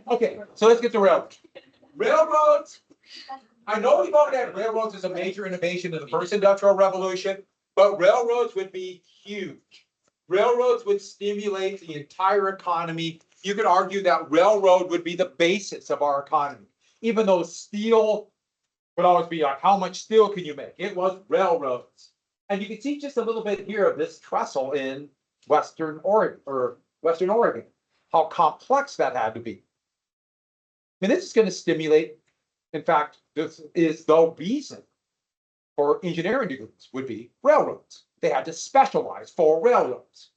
Okay, so let's get to railroads. Railroads. I know we've already had railroads as a major innovation in the first industrial revolution, but railroads would be huge. Railroads would stimulate the entire economy. You could argue that railroad would be the basis of our economy, even though steel would always be like, how much steel can you make? It was railroads. And you can see just a little bit here of this trestle in Western Oregon, how complex that had to be. And this is going to stimulate, in fact, this is the reason for engineering degrees would be railroads. They had to specialize for railroads.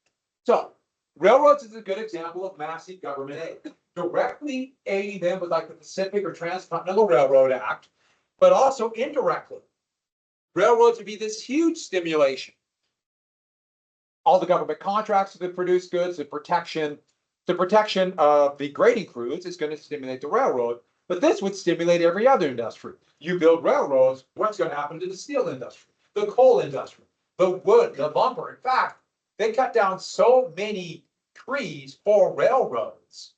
So railroads is a good example of massive government aid. Directly aiding them with like the Pacific or Transcontinental Railroad Act, but also indirectly. Railroads would be this huge stimulation. All the government contracts that produce goods, the protection of the grading crews is going to stimulate the railroad, but this would stimulate every other industry. You build railroads, what's going to happen to the steel industry, the coal industry, the wood, the lumber? In fact, they cut down so many trees for railroads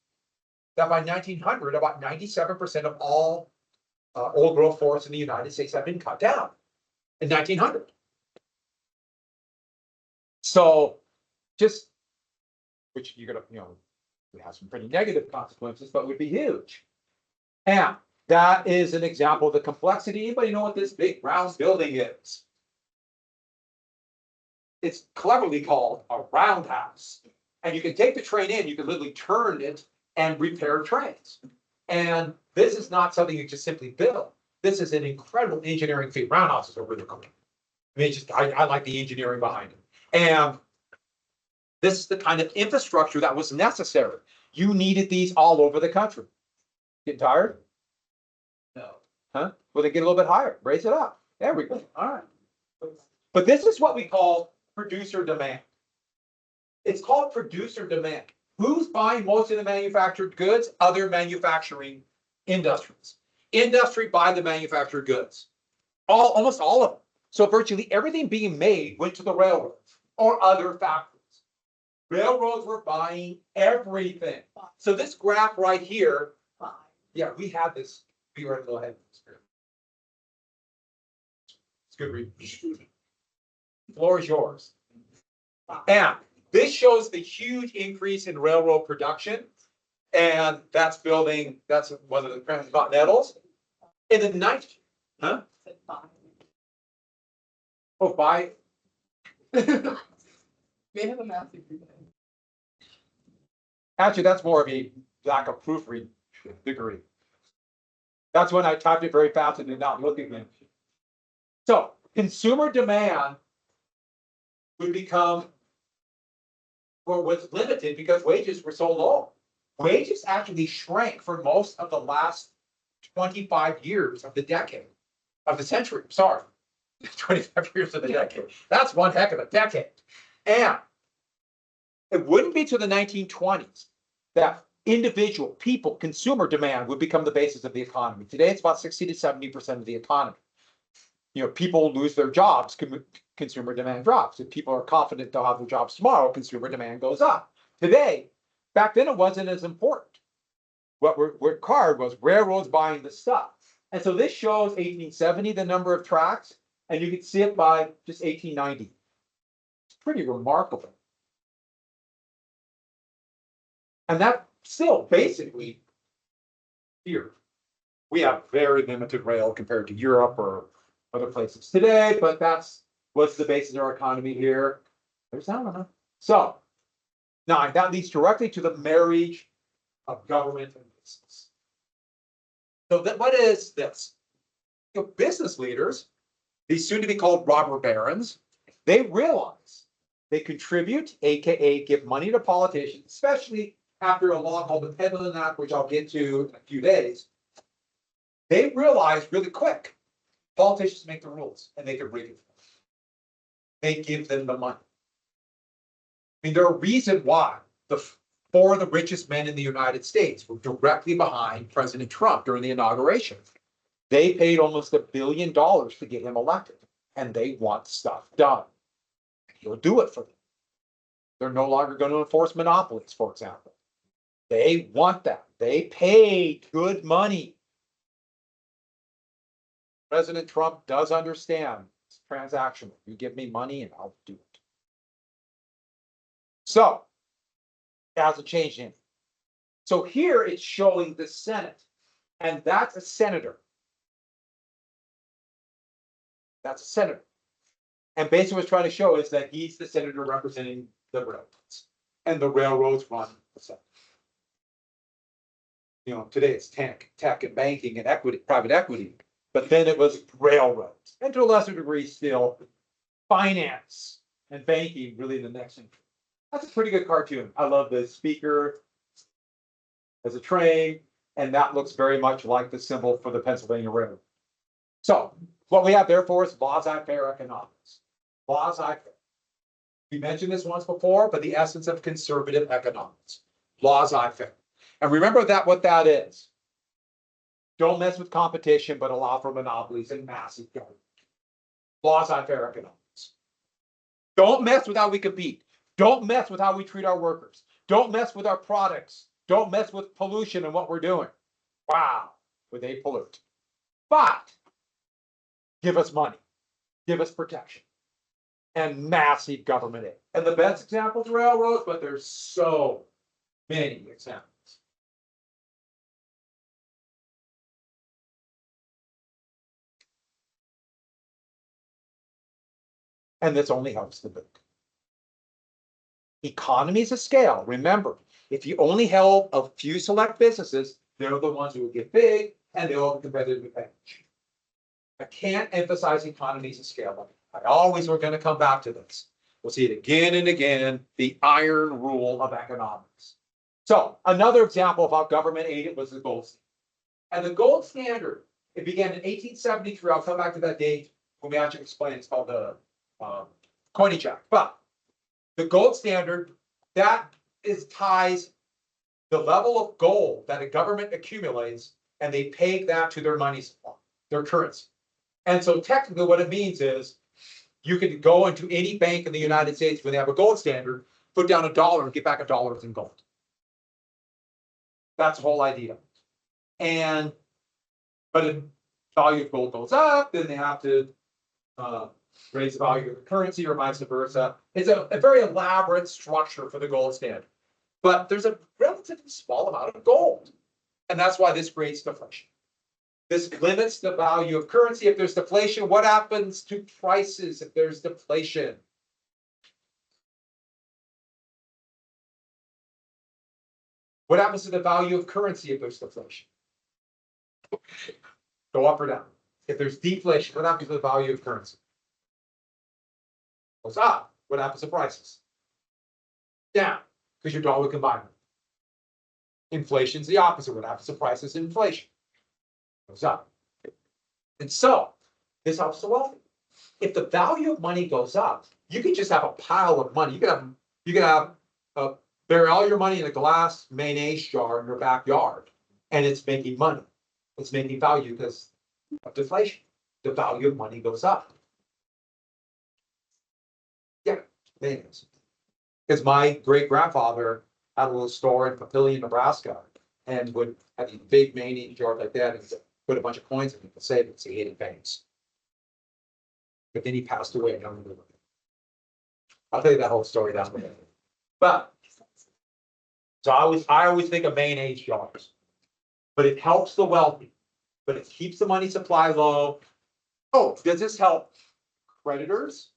that by 1900, about 97% of all old growth forests in the United States have been cut down in 1900. So just, which you're going to, it has some pretty negative consequences, but would be huge. And that is an example of the complexity. Anybody know what this big round building is? It's cleverly called a roundhouse. And you can take the train in, you can literally turn it and repair trains. And this is not something you just simply build. This is an incredible engineering feat. Roundhouses are really cool. I mean, I like the engineering behind it. And this is the kind of infrastructure that was necessary. You needed these all over the country. Getting tired? No. Huh? Well, then get a little bit higher. Raise it up. There we go. All right. But this is what we call producer demand. It's called producer demand. Who's buying most of the manufactured goods? Other manufacturing industries. Industry buy the manufactured goods. Almost all of them. So virtually everything being made went to the railroads or other factories. Railroads were buying everything. So this graph right here, yeah, we had this. We were go ahead. It's good reading. The floor is yours. And this shows the huge increase in railroad production. And that's one of the Transcontinentals. In the 90s, huh? Oh, buy. They have a massive Actually, that's more of a lack of proofreading degree. That's when I typed it very fast and did not look again. So consumer demand would become, or was limited because wages were so low. Wages actually shrank for most of the last 25 years of the decade, of the century, sorry. 25 years of the decade. That's one heck of a decade. And it wouldn't be to the 1920s that individual people, consumer demand would become the basis of the economy. Today, it's about 60 to 70% of the economy. People lose their jobs, consumer demand drops. If people are confident they'll have their jobs tomorrow, consumer demand goes up. Today, back then it wasn't as important. What required was railroads buying the stuff. And so this shows 1870, the number of tracks, and you can see it by just 1890. It's pretty remarkable. And that still basically here. We have very limited rail compared to Europe or other places today, but that's what's the basis of our economy here. There's that one. So now that leads directly to the marriage of government and business. So what is this? Business leaders, these soon to be called robber barons, they realize they contribute, aka give money to politicians, especially after a law called the Peddling Act, which I'll get to in a few days. They realize really quick, politicians make the rules and they can rig it. They give them the money. I mean, there are reasons why four of the richest men in the United States were directly behind President Trump during the inauguration. They paid almost $1 billion to get him elected, and they want stuff done. He'll do it for them. They're no longer going to enforce monopolies, for example. They want that. They paid good money. President Trump does understand it's transactional. You give me money and I'll do it. So it hasn't changed anything. So here it's showing the Senate, and that's a senator. That's a senator. And basically what it's trying to show is that he's the senator representing the railroads. And the railroads run the Senate. You know, today it's tech and banking and equity, private equity. But then it was railroads. And to a lesser degree still, finance and banking really the next thing. That's a pretty good cartoon. I love the speaker as a train, and that looks very much like the symbol for the Pennsylvania Railroad. So what we have therefore is laissez-faire economics. Laissez-faire. We mentioned this once before, but the essence of conservative economics. Laissez-faire. And remember that what that is. Don't mess with competition, but allow for monopolies and massive government. Laissez-faire economics. Don't mess with how we compete. Don't mess with how we treat our workers. Don't mess with our products. Don't mess with pollution and what we're doing. Wow, would they pollute? But give us money, give us protection, and massive government aid. And the best example is railroads, but there's so many examples. And this only helps the big. Economies of scale. Remember, if you only held a few select businesses, they're the ones who would get big and they'll have a competitive advantage. I can't emphasize economies of scale. I always are going to come back to this. We'll see it again and again, the iron rule of economics. So another example of how government aided was the gold standard. And the gold standard, it began in 1873. I'll come back to that date when we actually explain. It's called the Coinage Act. But the gold standard, that ties the level of gold that a government accumulates, and they peg that to their money supply, their currency. And so technically what it means is you can go into any bank in the United States when they have a gold standard, put down $1 and get back $1 in gold. That's the whole idea. And but if value of gold goes up, then they have to raise the value of the currency or vice versa. It's a very elaborate structure for the gold standard. But there's a relatively small amount of gold. And that's why this creates deflation. This limits the value of currency. If there's deflation, what happens to prices if there's deflation? What happens to the value of currency if there's deflation? Go up or down. If there's deflation, what happens to the value of currency? Goes up. What happens to prices? Down, because your dollar combined. Inflation's the opposite. What happens to prices? Inflation goes up. And so this helps the wealthy. If the value of money goes up, you can just have a pile of money. You can have bury all your money in a glass mayonnaise jar in your backyard, and it's making money. It's making value because of deflation. The value of money goes up. Yeah, mayonnaise. Because my great grandfather had a little store in Papillion, Nebraska, and would have these big mayonnaise jars like that and put a bunch of coins in it to save it, so he hated banks. But then he passed away. And I'll tell you that whole story down the road. But so I always think of mayonnaise jars, but it helps the wealthy, but it keeps the money supply low. Oh, does this help creditors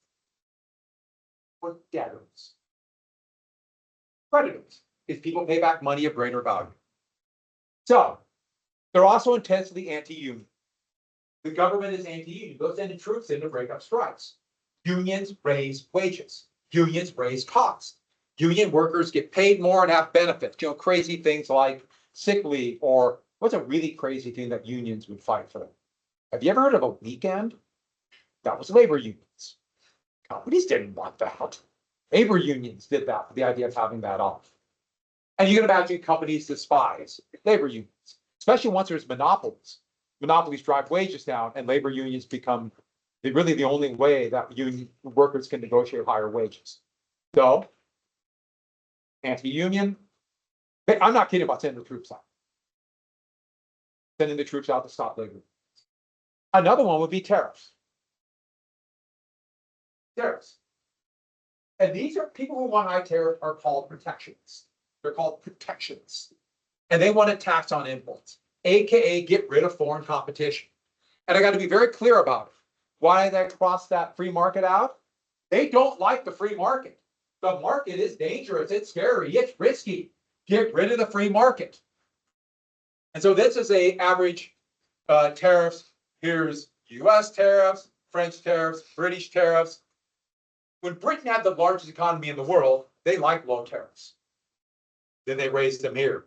or debtors? Creditors, if people pay back money of greater value. So they're also intensely anti-union. The government is anti-union. They'll send troops in to break up strikes. Unions raise wages. Unions raise costs. Union workers get paid more and have benefits. You know, crazy things like sick leave, or what's a really crazy thing that unions would fight for? Have you ever heard of a weekend? That was labor unions. Companies didn't want that. Labor unions did that for the idea of having that off. And you can imagine companies despise labor unions, especially once there's monopolies. Monopolies drive wages down, and labor unions become really the only way that union workers can negotiate higher wages. So, anti-union, I'm not kidding about sending the troops out. Sending the troops out to stop labor. Another one would be tariffs. Tariffs. And these are people who want high tariff are called protectionists. They're called protectionists. And they want a tax on imports, AKA get rid of foreign competition. And I got to be very clear about it. Why they cross that free market out? They don't like the free market. The market is dangerous. It's scary. It's risky. Get rid of the free market. And so this is a average tariffs. Here's US tariffs, French tariffs, British tariffs. When Britain had the largest economy in the world, they liked low tariffs. Then they raised them here.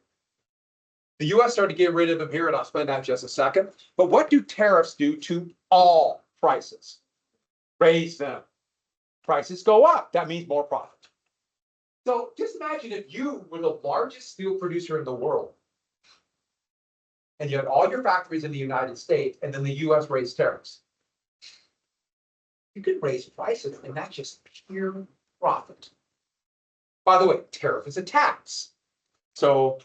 The US started to get rid of them here, and I'll explain that in just a second. But what do tariffs do to all prices? Raise them. Prices go up. That means more profit. So just imagine if you were the largest steel producer in the world, and you had all your factories in the United States, and then the US raised tariffs. You could raise prices, and that's just pure profit. By the way, tariff is a tax. So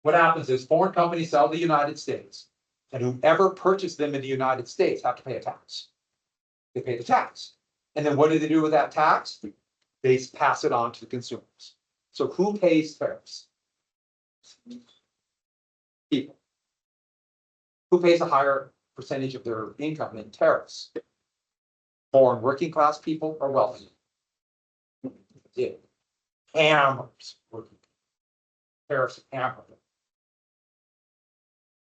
what happens is foreign companies sell to the United States, and whoever purchased them in the United States have to pay a tax. They pay the tax. And then what do they do with that tax? They pass it on to the consumers. So who pays tariffs? People. Who pays a higher percentage of their income in tariffs? Foreign working class people or wealthy? Yeah. Hammers. Tariffs hammer them.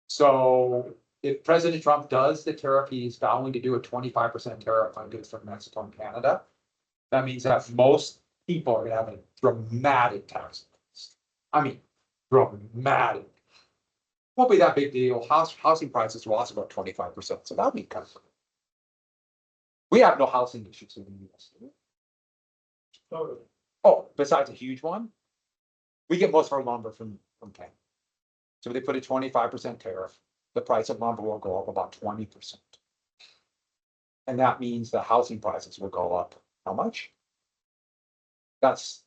So if President Trump does the tariff, he's vowing to do a 25% tariff on goods from Mexico and Canada. That means that most people are going to have a dramatic tax increase. I mean, dramatic. Won't be that big deal. Housing prices will also go up 25%. So that'll be kind of. We have no housing issues in the US. Oh, besides a huge one, we get most of our lumber from Canada. So if they put a 25% tariff, the price of lumber will go up about 20%. And that means the housing prices will go up. How much? That's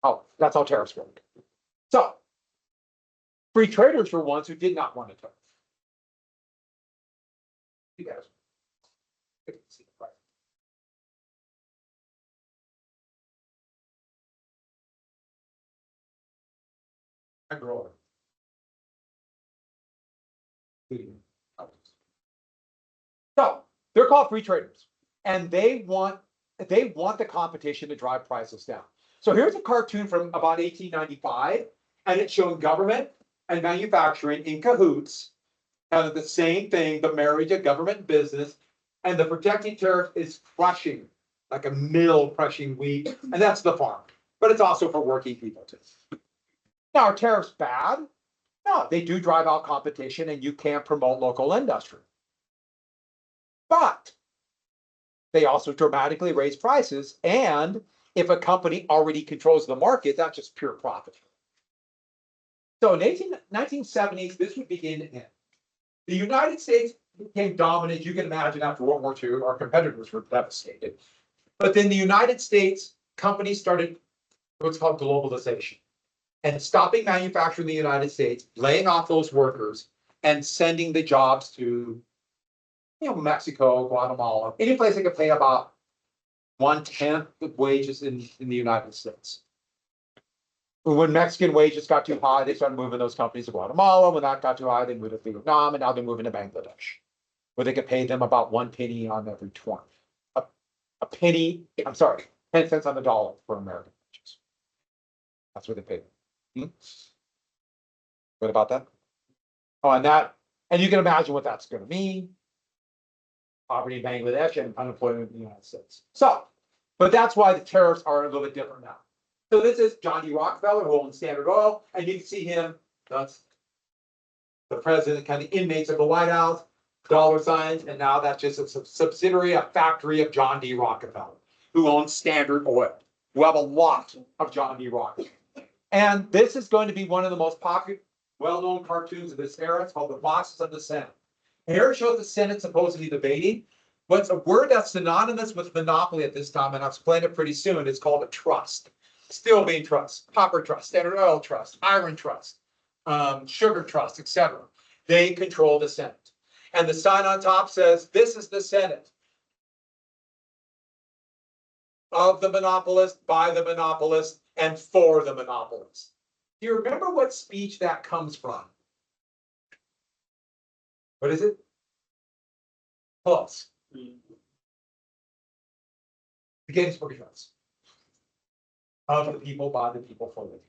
how tariffs work. So free traders were ones who did not want a tariff. You guys can see the price. I grow it. So they're called free traders, and they want the competition to drive prices down. So here's a cartoon from about 1895, and it's showing government and manufacturing in cahoots, kind of the same thing, the marriage of government and business, and the protecting tariff is crushing, like a mill crushing wheat, and that's the farm. But it's also for working people too. Now, are tariffs bad? No, they do drive out competition, and you can't promote local industry. But they also dramatically raise prices, and if a company already controls the market, that's just pure profit. So in 1970s, this would begin to end. The United States became dominant. You can imagine after World War II, our competitors were devastated. But then the United States companies started what's called globalization, and stopping manufacturing in the United States, laying off those workers, and sending the jobs to, Mexico, Guatemala, any place they could pay about 1/10 of wages in the United States. When Mexican wages got too high, they started moving those companies to Guatemala. When that got too high, they moved to Vietnam, and now they're moving to Bangladesh, where they could pay them about 1 penny on every 20. A penny, 10 cents on the dollar for American wages. That's what they pay them. What about that? Oh, and you can imagine what that's going to mean. Poverty in Bangladesh and unemployment in the United States. So, but that's why the tariffs are a little bit different now. So this is John D. Rockefeller, who owns Standard Oil, and you can see him, that's the president, kind of inmates of the White House, dollar signs, and now that's just a subsidiary, a factory of John D. Rockefeller, who owns Standard Oil. We have a lot of John D. Rockefeller. And this is going to be one of the most popular, well-known cartoons of this era. It's called The Bosses of the Senate. Here it shows the Senate supposedly debating. What's a word that's synonymous with monopoly at this time, and I'll explain it pretty soon, it's called a trust. Steel bean trust, copper trust, Standard Oil trust, iron trust, sugar trust, etc. They control the Senate. And the sign on top says, this is the Senate of the monopolist, by the monopolist, and for the monopolist. Do you remember what speech that comes from? What is it? Close. The Gettysburg Address. Of the people, by the people, for the people.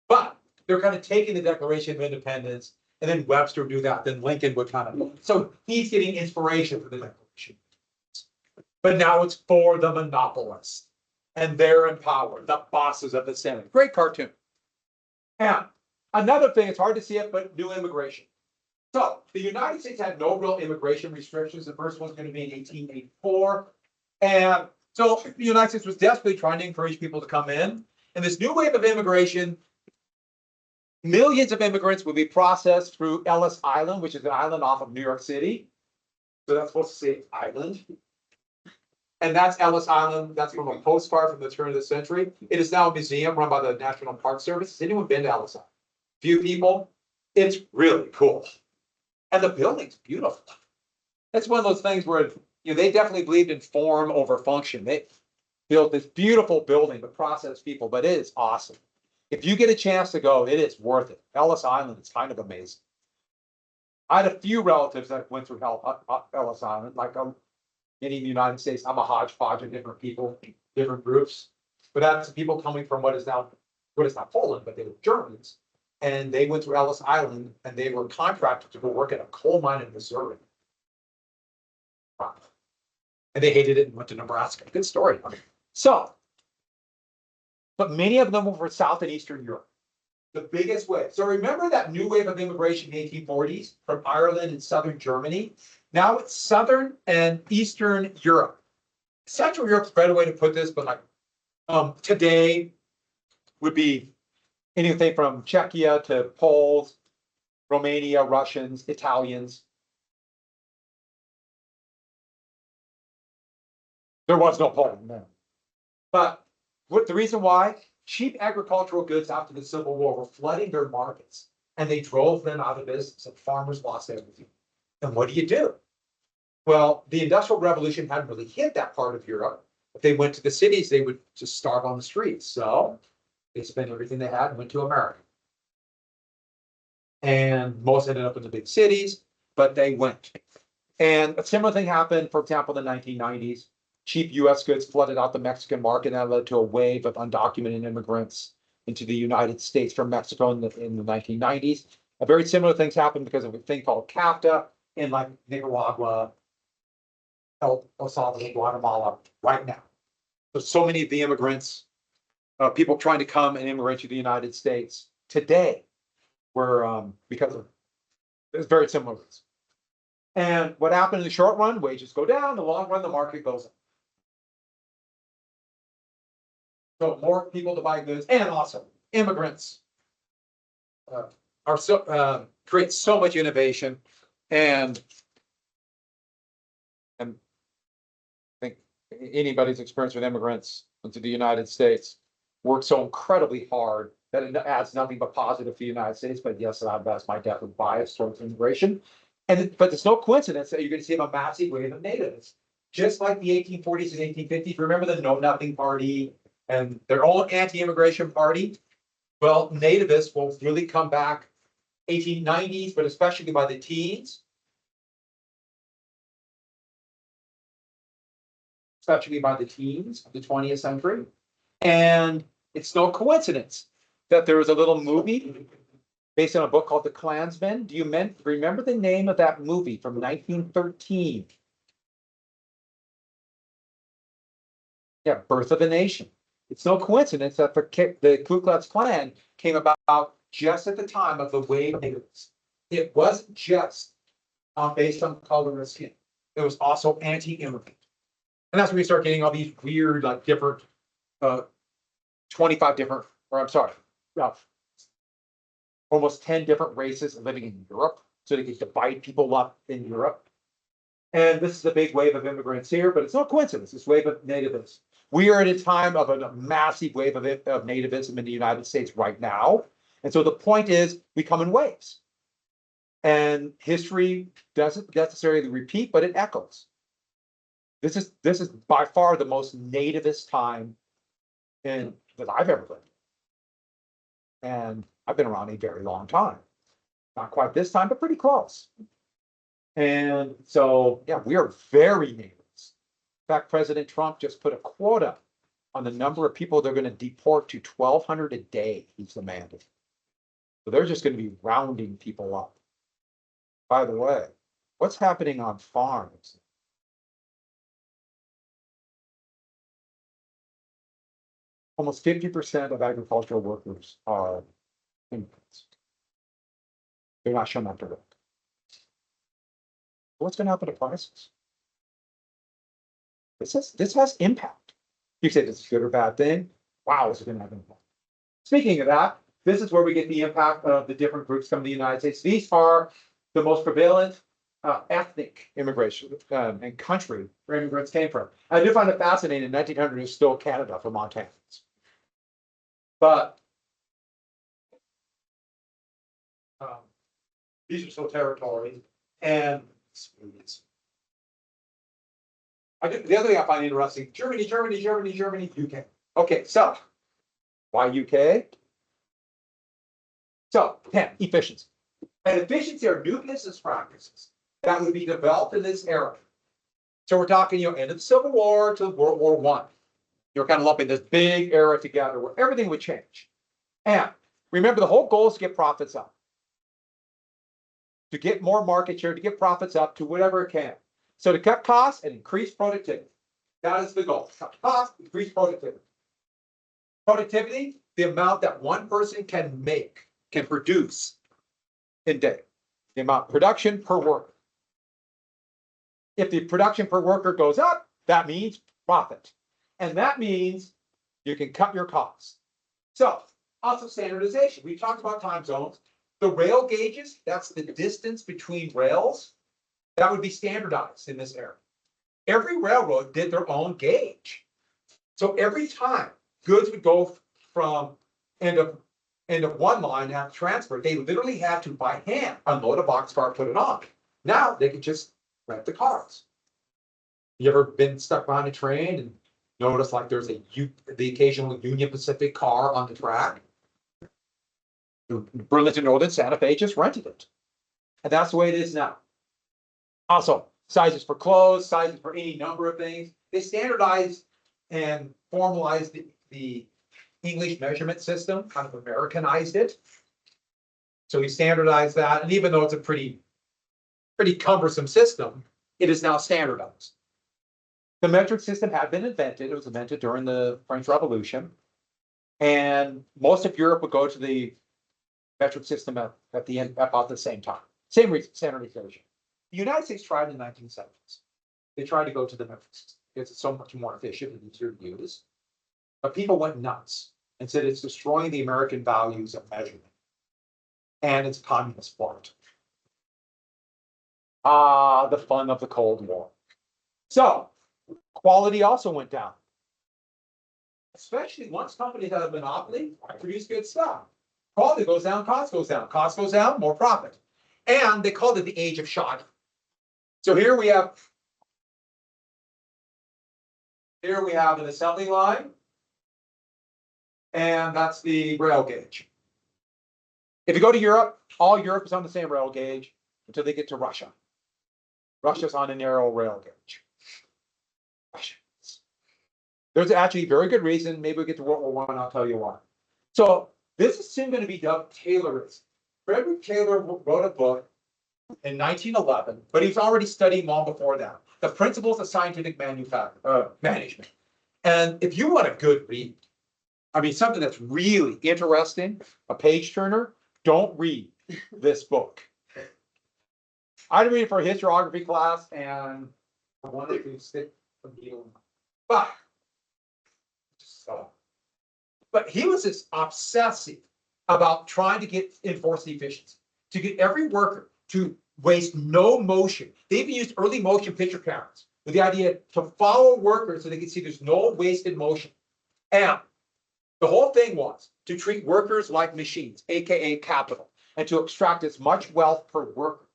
But they're kind of taking the Declaration of Independence, and then Webster would do that, then Lincoln would kind of, so he's getting inspiration for the Declaration. But now it's for the monopolists, and they're in power, the bosses of the Senate. Great cartoon. And another thing, it's hard to see it, but new immigration. So the United States had no real immigration restrictions. The first one's going to be in 1884. And so the United States was desperately trying to encourage people to come in. And this new wave of immigration, millions of immigrants will be processed through Ellis Island, which is an island off of New York City. So that's supposed to say island. And that's Ellis Island. That's from a postcard from the turn of the century. It is now a museum run by the National Park Service. Has anyone been to Ellis Island? Few people. It's really cool. And the building's beautiful. It's one of those things where, you know, they definitely believed in form over function. They built this beautiful building to process people, but it is awesome. If you get a chance to go, it is worth it. Ellis Island is kind of amazing. I had a few relatives that went through Ellis Island, like in the United States. I'm a hodgepodge of different people, different groups, but that's people coming from what is now Poland, but they were Germans. And they went to Ellis Island and they were contracted to go work at a coal mine in Missouri. And they hated it and went to Nebraska. Good story. So, but many of them were from South and Eastern Europe. The biggest wave. So remember that new wave of immigration in the 1840s from Ireland and Southern Germany? Now it's Southern and Eastern Europe. Central Europe's a better way to put this, but like today would be anything from Czechia to Poles, Romania, Russians, Italians. There was no Poland then. But what the reason why? Cheap agricultural goods after the Civil War were flooding their markets, and they drove them out of business, and farmers lost everything. And what do? Well, the Industrial Revolution hadn't really hit that part of Europe. If they went to the cities, they would just starve on the streets. So they spent everything they had and went to America. And most ended up in the big cities, but they went. And a similar thing happened, for example, in the 1990s. Cheap US goods flooded out the Mexican market, and that led to a wave of undocumented immigrants into the United States from Mexico in the 1990s. A very similar things happened because of a thing called CAFTA in like Nicaragua, El Salvador, Guatemala right now. So many of the immigrants, people trying to come and immigrate to the United States today were because of it's very similar. And what happened in the short run? Wages go down. In the long run, the market goes up. So more people to buy goods, and also immigrants are create so much innovation, and I think anybody's experience with immigrants into the United States work so incredibly hard that it adds nothing but positive to the United States. But yes, that's my definitely bias towards immigration. But it's no coincidence that you're going to see a massive wave of natives, just like the 1840s and 1850s. Remember the Know Nothing Party and their own anti-immigration party? Well, nativists will really come back 1890s, but especially by the teens. Especially by the teens of the 20th century. And it's no coincidence that there was a little movie based on a book called The Klansman. Do you remember the name of that movie from 1913? Yeah, Birth of a Nation. It's no coincidence that the Ku Klux Klan came about just at the time of the wave of natives. It wasn't just based on color of skin. It was also anti-immigrant. And that's when we start getting all these weird, like different, 25 different, or I'm sorry, almost 10 different races living in Europe. So they could divide people up in Europe. And this is a big wave of immigrants here, but it's no coincidence, this wave of nativists. We are at a time of a massive wave of nativism in the United States right now. And so the point is, we come in waves. And history doesn't necessarily repeat, but it echoes. This is by far the most nativist time that I've ever lived. And I've been around a very long time. Not quite this time, but pretty close. And so, yeah, we are very nativist. In fact, President Trump just put a quota on the number of people they're going to deport to 1,200 a day. He's demanded. So they're just going to be rounding people up. By the way, what's happening on farms? Almost 50% of agricultural workers are immigrants. They're not shown up to work. What's going to happen to prices? This has impact. You say this is a good or bad thing. Wow, is it going to have impact? Speaking of that, this is where we get the impact of the different groups from the United States. These are the most prevalent ethnic immigration and country where immigrants came from. I do find it fascinating. In 1900, it was still Canada for Montanans. But these are still territories. And the other thing I find interesting, Germany, UK. Okay, so why UK? So 10, efficiency. And efficiency are new business practices that would be developed in this era. So we're talking, end of the Civil War to World War I. You're kind of lumping this big era together where everything would change. And remember, the whole goal is to get profits up, to get more market share, to get profits up to whatever it can. So to cut costs and increase productivity. That is the goal. Cut costs, increase productivity. Productivity, the amount that one person can produce in a day. The amount of production per worker. If the production per worker goes up, that means profit. And that means you can cut your costs. So also standardization. We talked about time zones. The rail gauges, that's the distance between rails, that would be standardized in this era. Every railroad did their own gauge. So every time goods would go from end of one line have to transfer, they literally had to by hand unload a boxcar, put it on. Now they could just rent the cars. You ever been stuck behind a train and notice like there's the occasional Union Pacific car on the track? Burlington Northern Santa Fe just rented it. And that's the way it is now. Also, sizes for clothes, sizes for any number of things. They standardized and formalized the English measurement system, kind of Americanized it. So we standardized that. And even though it's a pretty cumbersome system, it is now standardized. The metric system had been invented. It was invented during the French Revolution. And most of Europe would go to the metric system at the end about the same time. Same reason, standardization. The United States tried in the 1970s. They tried to go to the metric system because it's so much more efficient and easier to use. But people went nuts and said it's destroying the American values of measurement. And it's communist plot. The fun of the Cold War. So quality also went down. Especially once companies have a monopoly, produce good stuff. Quality goes down, cost goes down. Cost goes down, more profit. And they called it the age of shoddy. So here we have an assembly line. And that's the rail gauge. If you go to Europe, all Europe is on the same rail gauge until they get to Russia. Russia's on a narrow rail gauge. There's actually a very good reason. Maybe we'll get to World War I, I'll tell you why. So this is soon going to be dubbed Taylorism. Frederick Taylor wrote a book in 1911, but he was already studying long before that. The Principles of Scientific Management. And if you want a good read, I mean, something that's really interesting, a page turner, don't read this book. I had to read it for a historiography class, and I wanted to stick the needle. But he was just obsessive about trying to enforce the efficiency, to get every worker to waste no motion. They even used early motion picture cameras with the idea to follow workers so they could see there's no wasted motion. And the whole thing was to treat workers like machines, AKA capital, and to extract as much wealth per worker.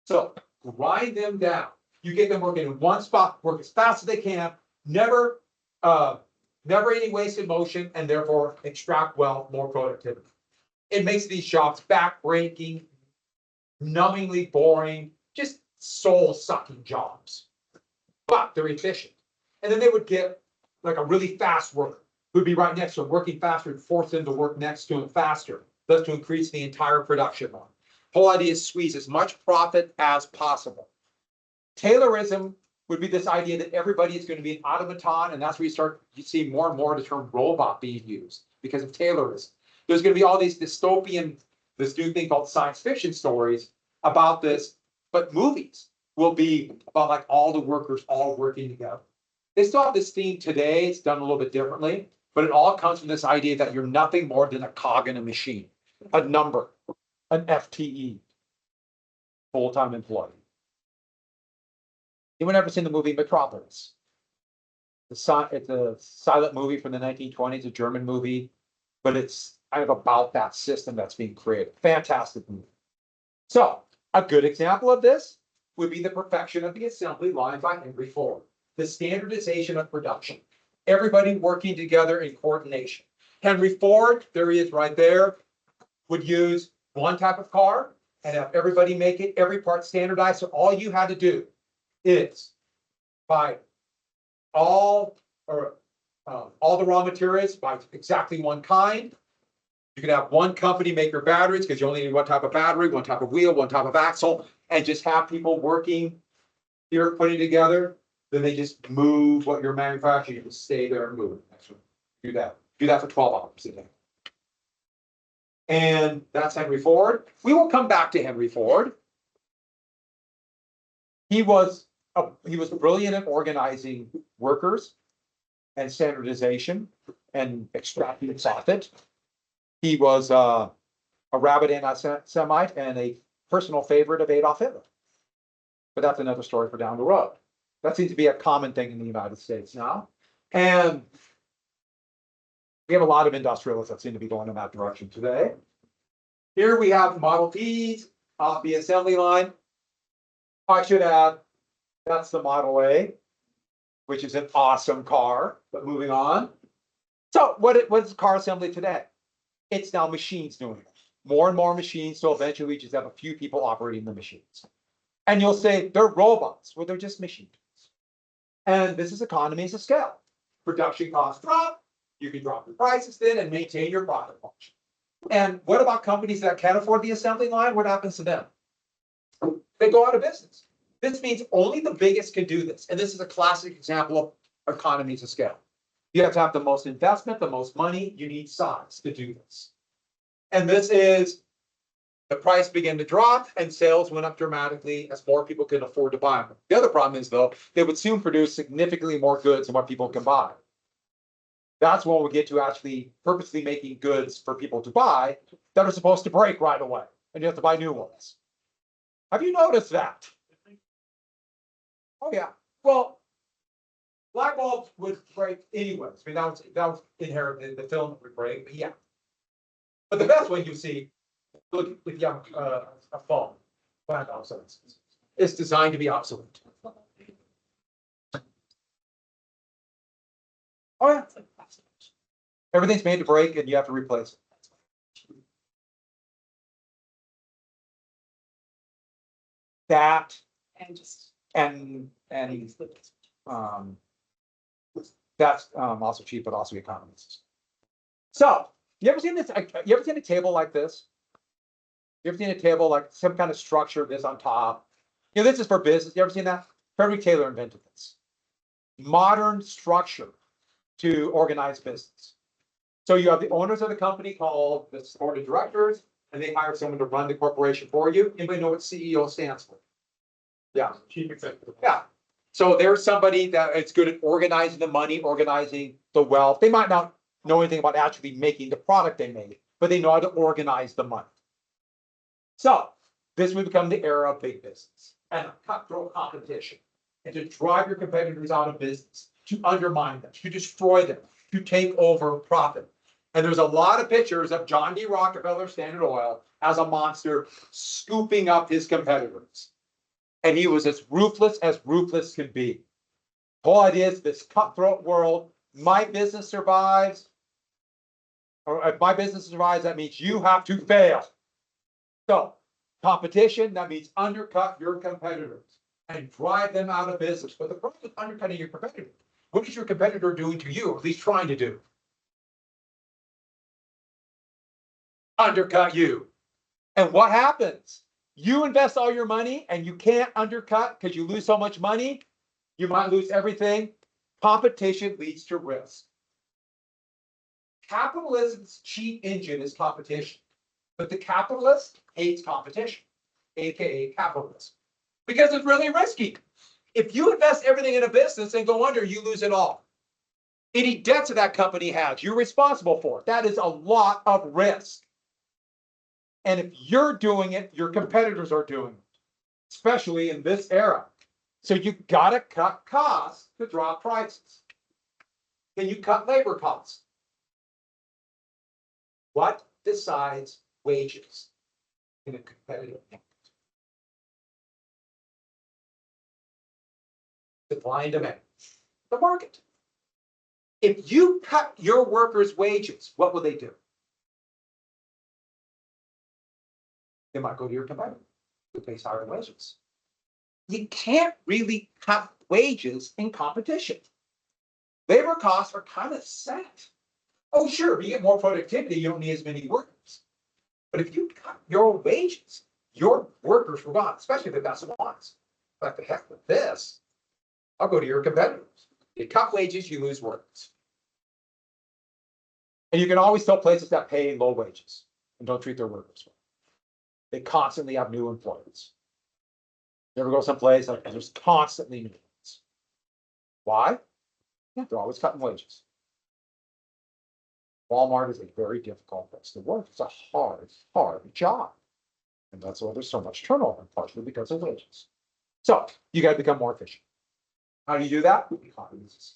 So grind them down. You get them working in one spot, work as fast as they can, never any wasted motion, and therefore extract wealth, more productivity. It makes these jobs backbreaking, numbingly boring, just soul-sucking jobs. But they're efficient. And then they would get like a really fast worker who'd be right next to them, working faster, and force them to work next to him faster, thus to increase the entire production line. Whole idea is squeeze as much profit as possible. Taylorism would be this idea that everybody is going to be an automaton, and that's where you see more and more the term robot being used because of Taylorism. There's going to be all these dystopian, this new thing called science fiction stories about this, but movies will be about like all the workers all working together. They still have this theme today, it's done a little bit differently, but it all comes from this idea that you're nothing more than a cog in a machine, a number, an FTE, full-time employee. Anyone ever seen the movie Metropolis? It's a silent movie from the 1920s, a German movie, but it's kind of about that system that's being created. Fantastic movie. So a good example of this would be the perfection of the assembly line by Henry Ford, the standardization of production, everybody working together in coordination. Henry Ford, there he is right there, would use one type of car and have everybody make it, every part standardized. So all you had to do is buy all the raw materials by exactly one kind. You could have one company make your batteries because you only need one type of battery, one type of wheel, one type of axle, and just have people working here, putting together. Then they just move what you're manufacturing. You just stay there and move. Do that. Do that for 12 hours a day. And that's Henry Ford. We will come back to Henry Ford. He was brilliant at organizing workers and standardization and extracting profit. He was a rabid anti-Semite and a personal favorite of Adolf Hitler. But that's another story for down the road. That seems to be a common thing in the United States now. And we have a lot of industrialists that seem to be going in that direction today. Here we have Model Ts off the assembly line. I should add, that's the Model A, which is an awesome car, but moving on. So what's car assembly today? It's now machines doing it. More and more machines, so eventually we just have a few people operating the machines. And you'll say they're robots. Well, they're just machines. And this is economies of scale. Production costs drop, you can drop the prices then and maintain your profit margin. And what about companies that can't afford the assembly line? What happens to them? They go out of business. This means only the biggest can do this. And this is a classic example of economies of scale. You have to have the most investment, the most money, you need size to do this. And this is the price began to drop and sales went up dramatically as more people can afford to buy them. The other problem is though, they would soon produce significantly more goods than what people can buy. That's when we get to actually purposely making goods for people to buy that are supposed to break right away. And you have to buy new ones. Have you noticed that? Oh yeah. Well, light bulbs would break anyways. I mean, that was inherent. The film would break, but yeah. But the best one you see, look if you have a phone, plant obsolescence. It's designed to be obsolete. Oh yeah. Everything's made to break and you have to replace it. That and that's also cheap, but also economist. So you ever seen this? You ever seen a table like this? You ever seen a table like some kind of structure this on top? You know, this is for business. You ever seen that? Frederick Taylor invented this. Modern structure to organize business. So you have the owners of the company called the board of directors, and they hire someone to run the corporation for you. Anybody know what CEO stands for? Yeah, chief executive. Yeah. So there's somebody that is good at organizing the money, organizing the wealth. They might not know anything about actually making the product they made, but they know how to organize the money. So This would become the era of big business and cutthroat competition, and to drive your competitors out of business, to undermine them, to destroy them, to take over profit. And there's a lot of pictures of John D. Rockefeller, Standard Oil, as a monster scooping up his competitors. And he was as ruthless can be. The whole idea is this cutthroat world, my business survives, or if my business survives, that means you have to fail. So competition, that means undercut your competitors and drive them out of business. But the problem with undercutting your competitor, what is your competitor doing to you, or at least trying to do? Undercut you. And what happens? You invest all your money and you can't undercut because you lose so much money. You might lose everything. Competition leads to risk. Capitalism's cheat engine is competition, but the capitalist hates competition, aka capitalism, because it's really risky. If you invest everything in a business and go under, you lose it all. Any debts that that company has, you're responsible for it. That is a lot of risk. And if you're doing it, your competitors are doing it, especially in this era. So you gotta cut costs to drop prices. Can you cut labor costs? What decides wages in a competitive market? Supply and demand. The market. If you cut your workers' wages, what will they do? They might go to your competitor who pays higher wages. You can't really cut wages in competition. Labor costs are kind of set. Oh, sure, if you get more productivity, you don't need as many workers. But if you cut your wages, your workers will gone, especially the best ones. But the heck with this, I'll go to your competitors. You cut wages, you lose workers. And you can always tell places that pay low wages and don't treat their workers well. They constantly have new employees. You ever go someplace and there's constantly new ones. Why? Yeah, they're always cutting wages. Walmart is a very difficult place to work. It's a hard job. And that's why there's so much turnover, partially because of wages. So you got to become more efficient. How do you do that? Economies.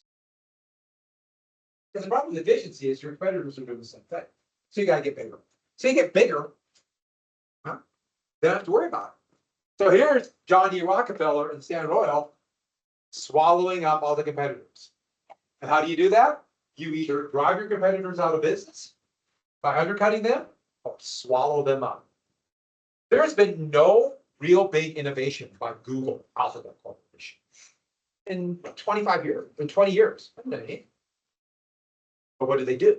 Because the problem with efficiency is your competitors are doing the same thing. So you got to get bigger. So you get bigger, huh? They don't have to worry about it. So here's John D. Rockefeller and Standard Oil swallowing up all the competitors. And how do you do that? You either drive your competitors out of business by undercutting them or swallow them up. There's been no real big innovation by Google Alphabet Corporation in 25 years, in 20 years. But what do?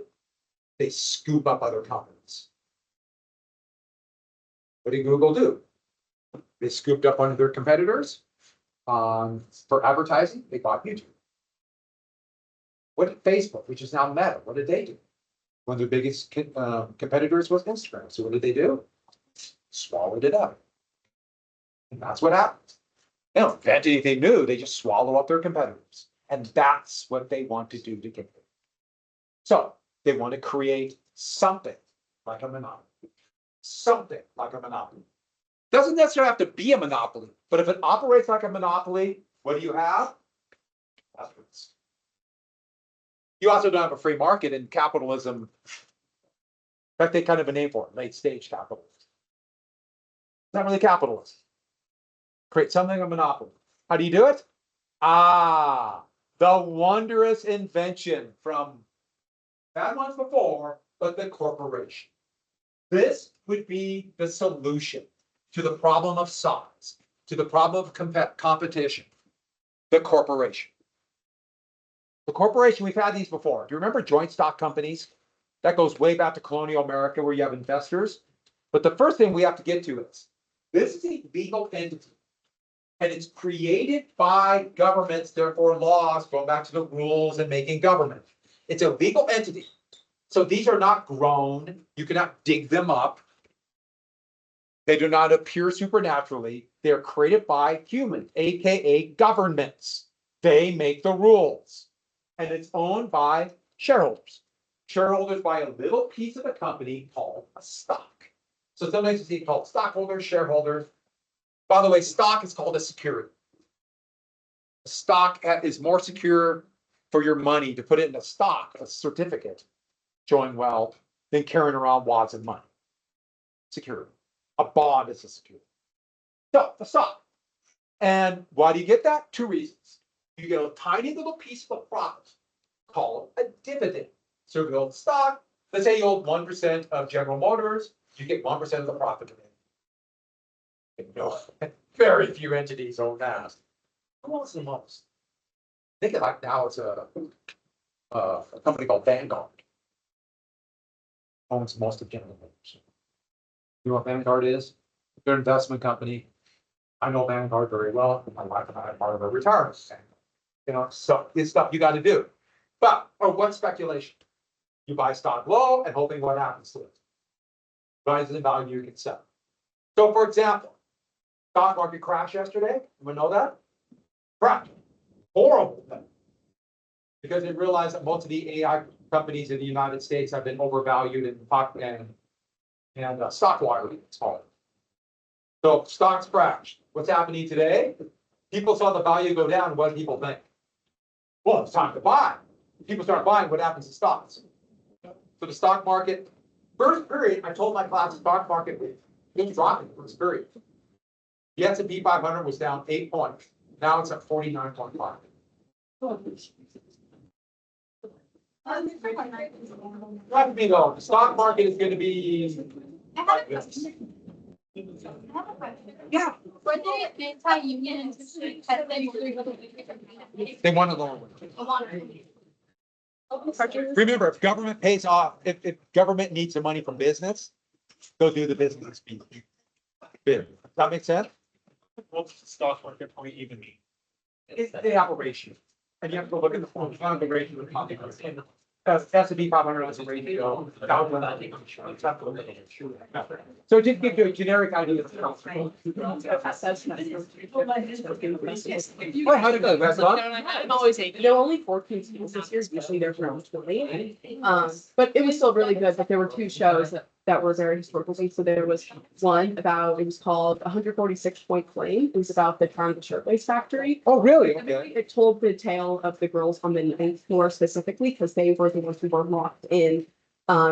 They scoop up other companies. What did Google do? They scooped up one of their competitors for advertising. They bought YouTube. What did Facebook, which is now Meta, what did they do? One of their biggest competitors was Instagram. So what did they do? Swallowed it up. And that's what happens. They don't invent anything new. They just swallow up their competitors. And that's what they want to do to get there. So they want to create something like a monopoly. Something like a monopoly. Doesn't necessarily have to be a monopoly, but if it operates like a monopoly, what do you have? That's risk. You also don't have a free market in capitalism. In fact, they kind of a name for it, late stage capitalism. It's not really capitalism. Create something, a monopoly. How do you do it? The wondrous invention from bad ones before, but the corporation. This would be the solution to the problem of size, to the problem of competition, the corporation. The corporation, we've had these before. Do you remember joint stock companies? That goes way back to colonial America where you have investors. But the first thing we have to get to is, this is a legal entity. And it's created by governments, therefore laws, going back to the rules and making government. It's a legal entity. So these are not grown. You cannot dig them up. They do not appear supernaturally. They're created by humans, aka governments. They make the rules. And it's owned by shareholders. Shareholders buy a little piece of a company called a stock. So sometimes you see it called stockholders, shareholders. By the way, stock is called a security. Stock is more secure for your money to put it in a stock, a certificate showing wealth, than carrying around wads of money. Security. A bond is a security. So, a stock. And why do you get that? Two reasons. You get a tiny little piece of a profit called a dividend. So if you hold stock, let's say you hold 1% of General Motors, you get 1% of the profit of it. No, very few entities own that. Who owns the most? Think of like now it's a company called Vanguard. Owns most of General Motors. You know what Vanguard is? They're an investment company. I know Vanguard very well. My wife and I are part of a retirement. You know, so it's stuff you got to do. But, or what speculation? You buy stock low and hoping what happens to it. Rises in value, you can sell. So for example, stock market crashed yesterday. Anyone know that? Crashed. Horrible thing. Because they realized that most of the AI companies in the United States have been overvalued and stock wire, it's called. So stocks crashed. What's happening today? People saw the value go down. What do people think? Well, it's time to buy. People start buying. What happens to stocks? So the stock market, first period, I told my class, the stock market was dropping first period. The S&P 500 was down 8 points. Now it's at 49.5. Let me go. The stock market is going to be. Yeah. Were they anti-union? They want to lower it. Remember, if government pays off, if government needs the money from business, go do the business bid. Does that make sense? What's the stock market point even mean? They have a ratio. And you have to look at the form, find the ratio of the S&P 500 has a ratio. So just give you a generic idea. Well, how did that, that's not? I'm always hating. There were only 14 schools this year. Usually they're around 20. But it was still really good. But there were two shows that were very historical. So there was one about, it was called 146 Point Flame. It was about the Triangle Shirtwaist Factory. Oh, really? Okay. It told the tale of the girls on the ninth floor specifically, because they were the ones who were locked in,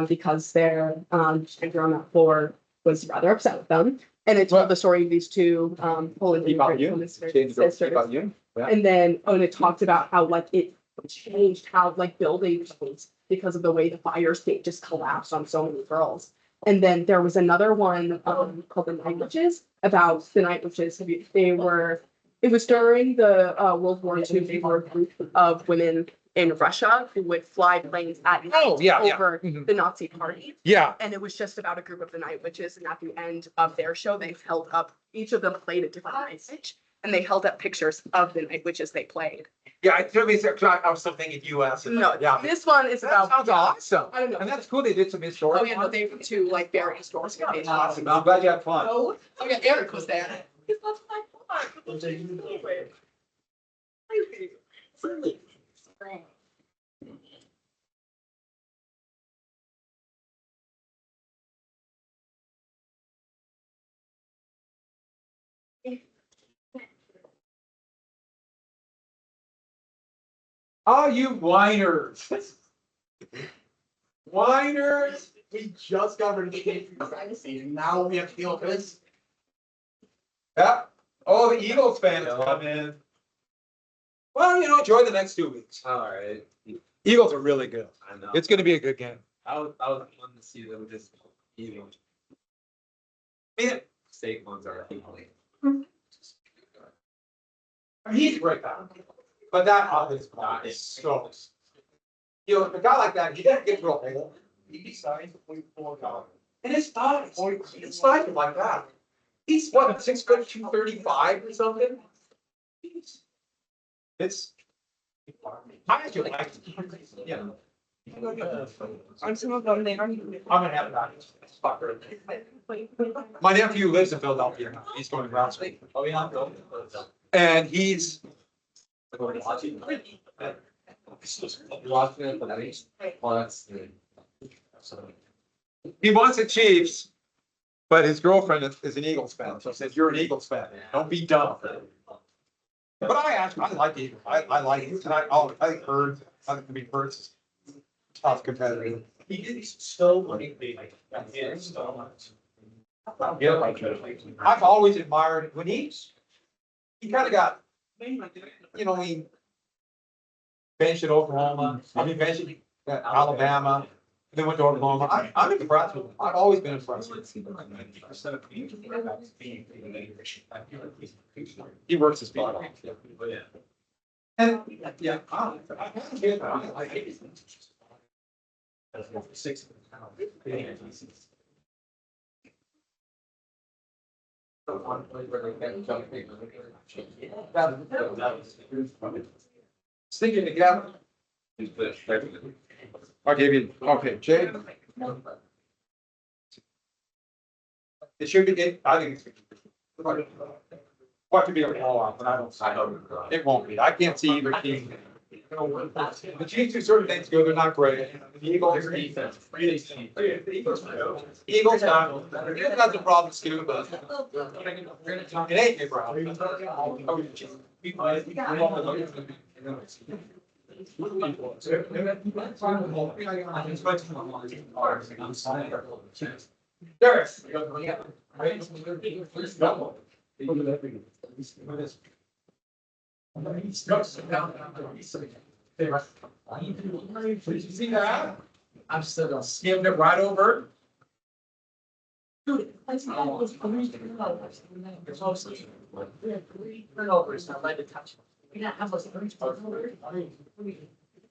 because their gender on that floor was rather upset with them. And it told the story of these two Polish About you. sisters. About you. Yeah. And then, and it talked about how like it changed how like buildings changed because of the way the fire escape just collapsed on so many girls. And then there was another one called The Night Witches, about the Night Witches. It was during the World War II. They were a group of women in Russia who would fly planes at night over the Nazi party. Yeah. And it was just about a group of the Night Witches. And at the end of their show, they held up, each of them played a different night witch. And they held up pictures of the night witches they played. Yeah, I was still thinking US. No, Yeah. this one is That about. sounds awesome. I don't know. And that's cool. They did some historical. Oh yeah, no, they were two like very historical pages. Awesome. I'm glad you had fun. Oh yeah, Eric was there. That's my fun. Oh, you whiners. Whiners. We just got rid of the privacy and now we have to deal with this. Yeah. Oh, the Eagles fans come in. Well, you know, enjoy the next 2 weeks. All right. Eagles are really good. I know. It's going to be a good game. I was fun to see them just eating Man, steak ones are equally. he's a great guy. But that offense guy is so. You know, a guy like that, he doesn't get real old. He signed $4. And it's not. It's not like that. He's what, 6'2", 235 or something? It's. I actually like it. Yeah. On some of them, they are. I'm gonna have that. Fucker. My nephew lives in Philadelphia. He's going to ground school. Oh, yeah. And he's. Watching it, but at least plus. He wants the Chiefs. But his girlfriend is an Eagles fan, so he says, you're an Eagles fan, don't be dumb. But I like Eagles, I like it, and I think Birds, I mean, Birds is tough competitor. He is so like. Yeah, I've always admired when he kind of got, you know, he benched at Oklahoma, benched at Alabama, then went to Oklahoma. I'm impressed with him. I've always been impressed with him. He works his butt off. And, yeah, I like it. Sticking together. I'll give you, okay, Jay. It should be, I think it's. What to be a blowout, but I don't, it won't be. I can't see either team. The Chiefs do certain things good, they're not great. The Eagles defense. Eagles got the problems too, but. It ain't your problem. See that? I'm still gonna skimmed it right over. Turnovers, I led to touch. We got how much?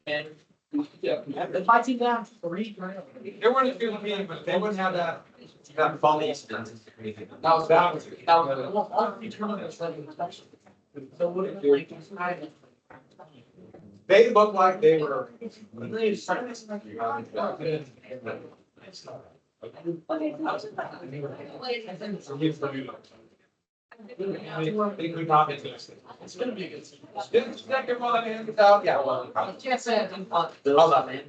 And. If I see that, three. They weren't a good team, but they wouldn't have that fumble. That was, well, all three turnovers led to touch. So what if like. They looked like they were. They could not be tested. It's gonna be a good. Didn't second one and out, yeah, well. Yes, I didn't want Bills on the.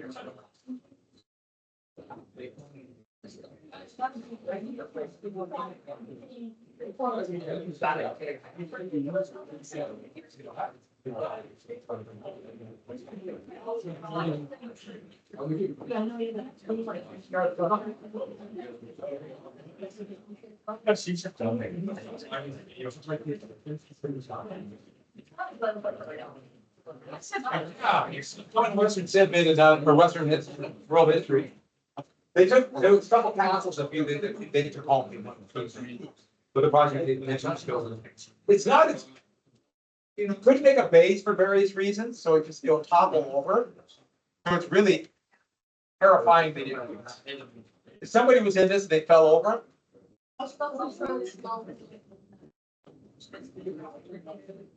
Yeah, one Western Sydney is or Western world history. There was a couple councils of you that they took home. But the project they mentioned skills. It's not, you couldn't make a base for various reasons, so it just, topple over. So it's really terrifying that, if somebody was in this, they fell over.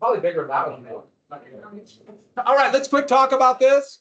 Probably bigger than that one. All right, let's quick talk about this.